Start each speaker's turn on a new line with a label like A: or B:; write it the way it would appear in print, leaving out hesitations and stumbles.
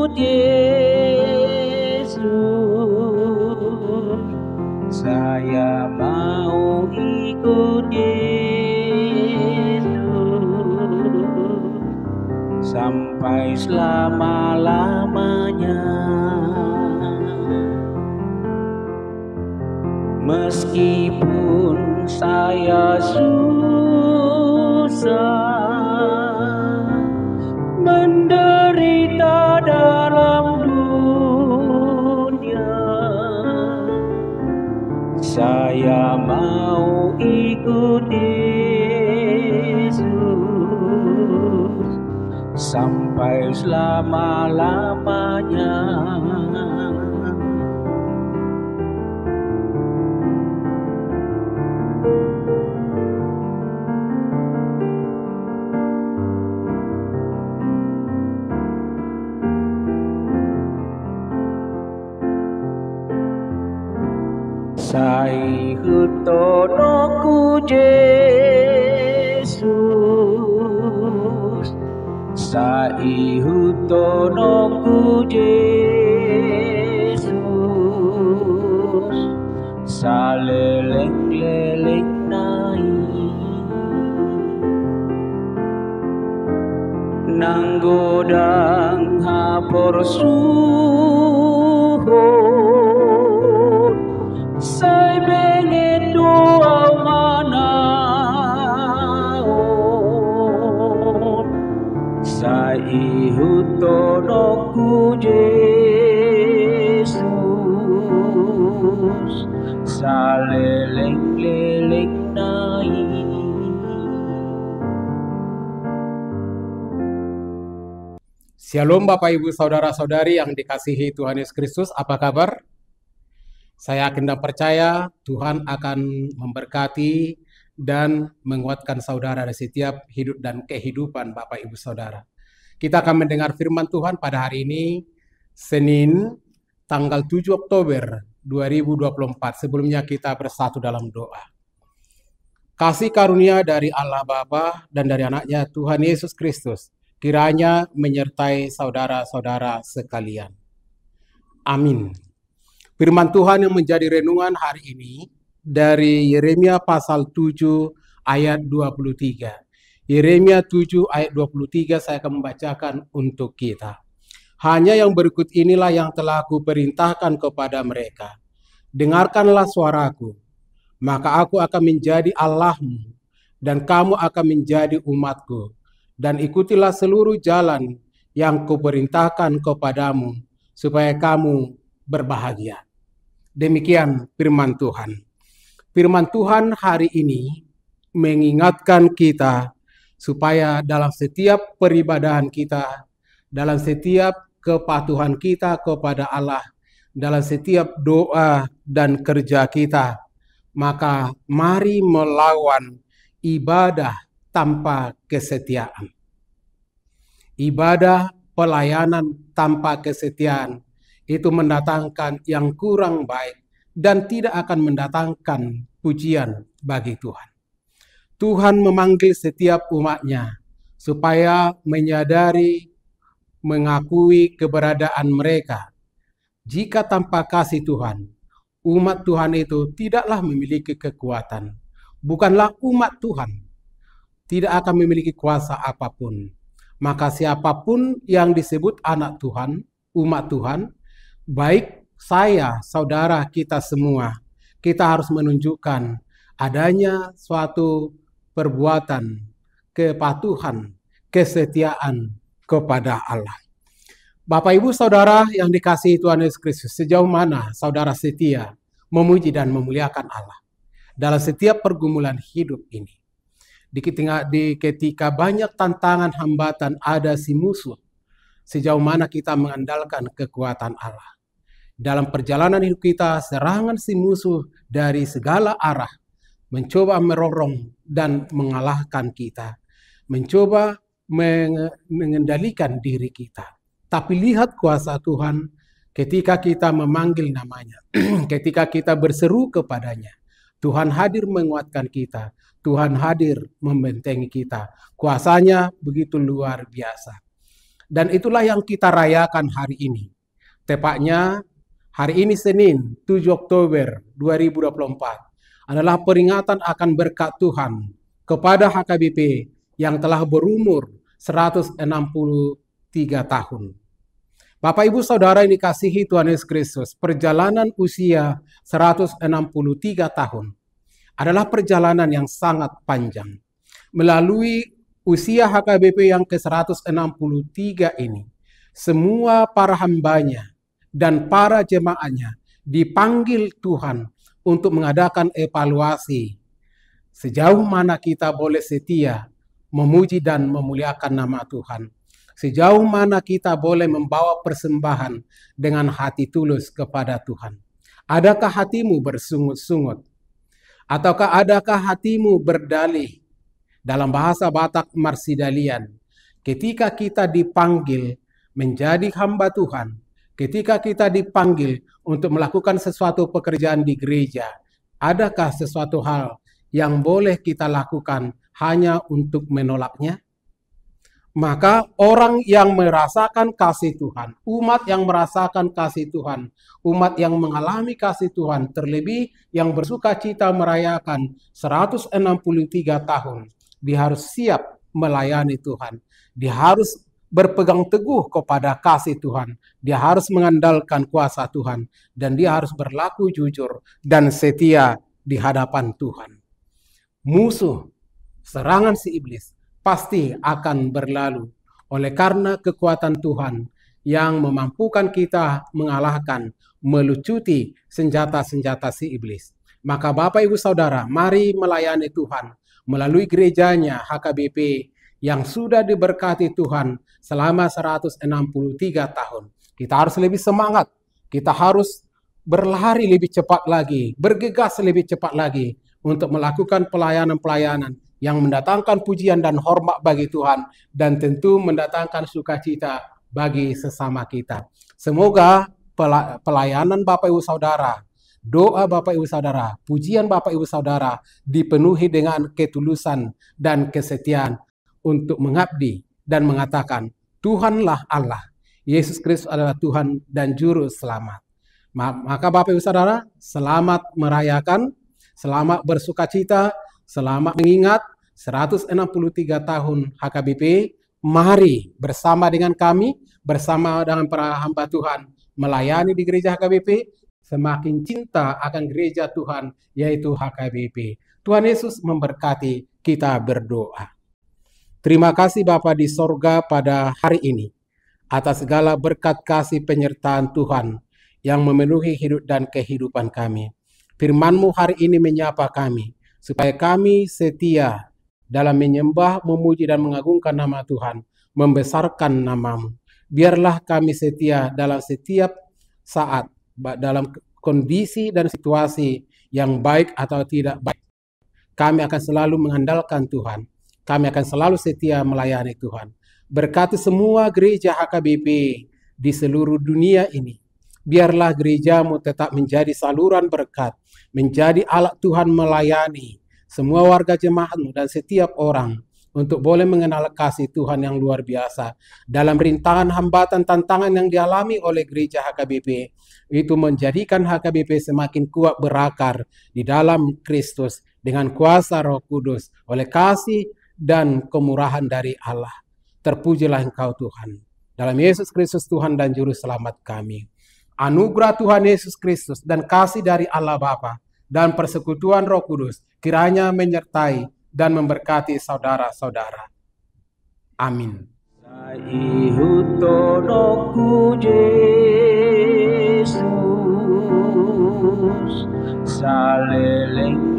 A: ikut Yesus, saya mau ikut Yesus sampai selama-lamanya. Meskipun saya susah menderita dalam dunia, saya mau ikut Yesus sampai selama-lamanya. Sai hutonoku Yesus, sai hutonoku Yesus, saleleng-leleng nai nanggodang hapor suhon, sai bengen doa manaon, sai hutonoku Yesus, saleleng-leleng nai.
B: Shalom Bapak Ibu Saudara-saudari yang dikasihi Tuhan Yesus Kristus, apa kabar? Saya yakin dan percaya Tuhan akan memberkati dan menguatkan saudara di setiap hidup dan kehidupan Bapak Ibu Saudara. Kita akan mendengar firman Tuhan pada hari ini, Senin, tanggal 7 Oktober 2024. Sebelumnya kita bersatu dalam doa. Kasih karunia dari Allah Bapa dan dari anaknya Tuhan Yesus Kristus kiranya menyertai saudara-saudara sekalian. Amin. Firman Tuhan yang menjadi renungan hari ini dari Yeremia pasal 7 ayat 23. Yeremia 7 ayat 23 saya akan membacakan untuk kita. Hanya yang berikut inilah yang telah aku perintahkan kepada mereka. Dengarkanlah suaraku, maka aku akan menjadi Allahmu dan kamu akan menjadi umatku. Dan ikutilah seluruh jalan yang kuperintahkan kepadamu, supaya kamu berbahagia. Demikian firman Tuhan. Firman Tuhan hari ini mengingatkan kita, supaya dalam setiap peribadahan kita, dalam setiap kepatuhan kita kepada Allah, dalam setiap doa dan kerja kita, maka mari melawan ibadah tanpa kesetiaan. Ibadah pelayanan tanpa kesetiaan itu mendatangkan yang kurang baik dan tidak akan mendatangkan pujian bagi Tuhan. Tuhan memanggil setiap umatnya supaya menyadari, mengakui keberadaan mereka. Jika tanpa kasih Tuhan, umat Tuhan itu tidaklah memiliki kekuatan. Bukanlah umat Tuhan, tidak akan memiliki kuasa apapun. Maka siapapun yang disebut anak Tuhan, umat Tuhan, baik saya, saudara kita semua, kita harus menunjukkan adanya suatu perbuatan, kepatuhan, kesetiaan kepada Allah. Bapak Ibu Saudara yang dikasihi Tuhan Yesus Kristus, sejauh mana saudara setia memuji dan memuliakan Allah dalam setiap pergumulan hidup ini? Ketika banyak tantangan, hambatan, ada si musuh, sejauh mana kita mengandalkan kekuatan Allah. Dalam perjalanan hidup kita, serangan si musuh dari segala arah mencoba merongrong dan mengalahkan kita, mencoba mengendalikan diri kita. Tapi lihat kuasa Tuhan ketika kita memanggil namanya, ketika kita berseru kepadanya. Tuhan hadir menguatkan kita, Tuhan hadir membentengi kita. Kuasanya begitu luar biasa. Dan itulah yang kita rayakan hari ini. Tepatnya hari ini Senin 7 Oktober 2024 adalah peringatan akan berkat Tuhan kepada HKBP yang telah berumur 163 tahun. Bapak Ibu Saudara yang dikasihi Tuhan Yesus Kristus, perjalanan usia 163 tahun adalah perjalanan yang sangat panjang. Melalui usia HKBP yang ke-163 ini, semua para hambanya dan para jemaatnya dipanggil Tuhan untuk mengadakan evaluasi sejauh mana kita boleh setia memuji dan memuliakan nama Tuhan. Sejauh mana kita boleh membawa persembahan dengan hati tulus kepada Tuhan. Adakah hatimu bersungut-sungut? Ataukah adakah hatimu berdalih? Dalam bahasa Batak Marsidalian, ketika kita dipanggil menjadi hamba Tuhan, ketika kita dipanggil untuk melakukan sesuatu pekerjaan di gereja, adakah sesuatu hal yang boleh kita lakukan hanya untuk menolaknya? Maka orang yang merasakan kasih Tuhan, umat yang merasakan kasih Tuhan, umat yang mengalami kasih Tuhan, terlebih yang bersuka cita merayakan 163 tahun, dia harus siap melayani Tuhan. Dia harus berpegang teguh kepada kasih Tuhan. Dia harus mengandalkan kuasa Tuhan. Dan dia harus berlaku jujur dan setia di hadapan Tuhan. Musuh, serangan si iblis, pasti akan berlalu oleh karena kekuatan Tuhan yang memampukan kita mengalahkan, melucuti senjata-senjata si iblis. Maka Bapak Ibu Saudara, mari melayani Tuhan melalui gerejanya HKBP yang sudah diberkati Tuhan selama 163 tahun. Kita harus lebih semangat, kita harus berlari lebih cepat lagi, bergegas lebih cepat lagi untuk melakukan pelayanan-pelayanan yang mendatangkan pujian dan hormat bagi Tuhan dan tentu mendatangkan sukacita bagi sesama kita. Semoga pelayanan Bapak Ibu Saudara, doa Bapak Ibu Saudara, pujian Bapak Ibu Saudara dipenuhi dengan ketulusan dan kesetiaan untuk mengabdi dan mengatakan, Tuhanlah Allah, Yesus Kristus adalah Tuhan dan Juru Selamat. Maka Bapak Ibu Saudara, selamat merayakan, selamat bersukacita, selamat mengingat 163 tahun HKBP. Mari bersama dengan kami, bersama dengan para hamba Tuhan, melayani di gereja HKBP, semakin cinta akan gereja Tuhan, yaitu HKBP. Tuhan Yesus memberkati, kita berdoa. Terima kasih Bapa di sorga pada hari ini, atas segala berkat kasih penyertaan Tuhan yang memenuhi hidup dan kehidupan kami. Firman-Mu hari ini menyapa kami, supaya kami setia dalam menyembah, memuji, dan mengagungkan nama Tuhan, membesarkan nama-Mu. Biarlah kami setia dalam setiap saat, dalam kondisi dan situasi yang baik atau tidak baik. Kami akan selalu mengandalkan Tuhan. Kami akan selalu setia melayani Tuhan. Berkati semua gereja HKBP di seluruh dunia ini. Biarlah gereja-Mu tetap menjadi saluran berkat, menjadi alat Tuhan melayani semua warga jemaat-Mu dan setiap orang untuk boleh mengenal kasih Tuhan yang luar biasa. Dalam rintangan, hambatan, tantangan yang dialami oleh gereja HKBP, itu menjadikan HKBP semakin kuat berakar di dalam Kristus dengan kuasa Roh Kudus oleh kasih dan kemurahan dari Allah. Terpujilah Engkau Tuhan. Dalam Yesus Kristus Tuhan dan Juru Selamat kami. Anugerah Tuhan Yesus Kristus dan kasih dari Allah Bapa dan persekutuan Roh Kudus kiranya menyertai dan memberkati saudara-saudara. Amin.
A: Saihutonoku Yesus saleleng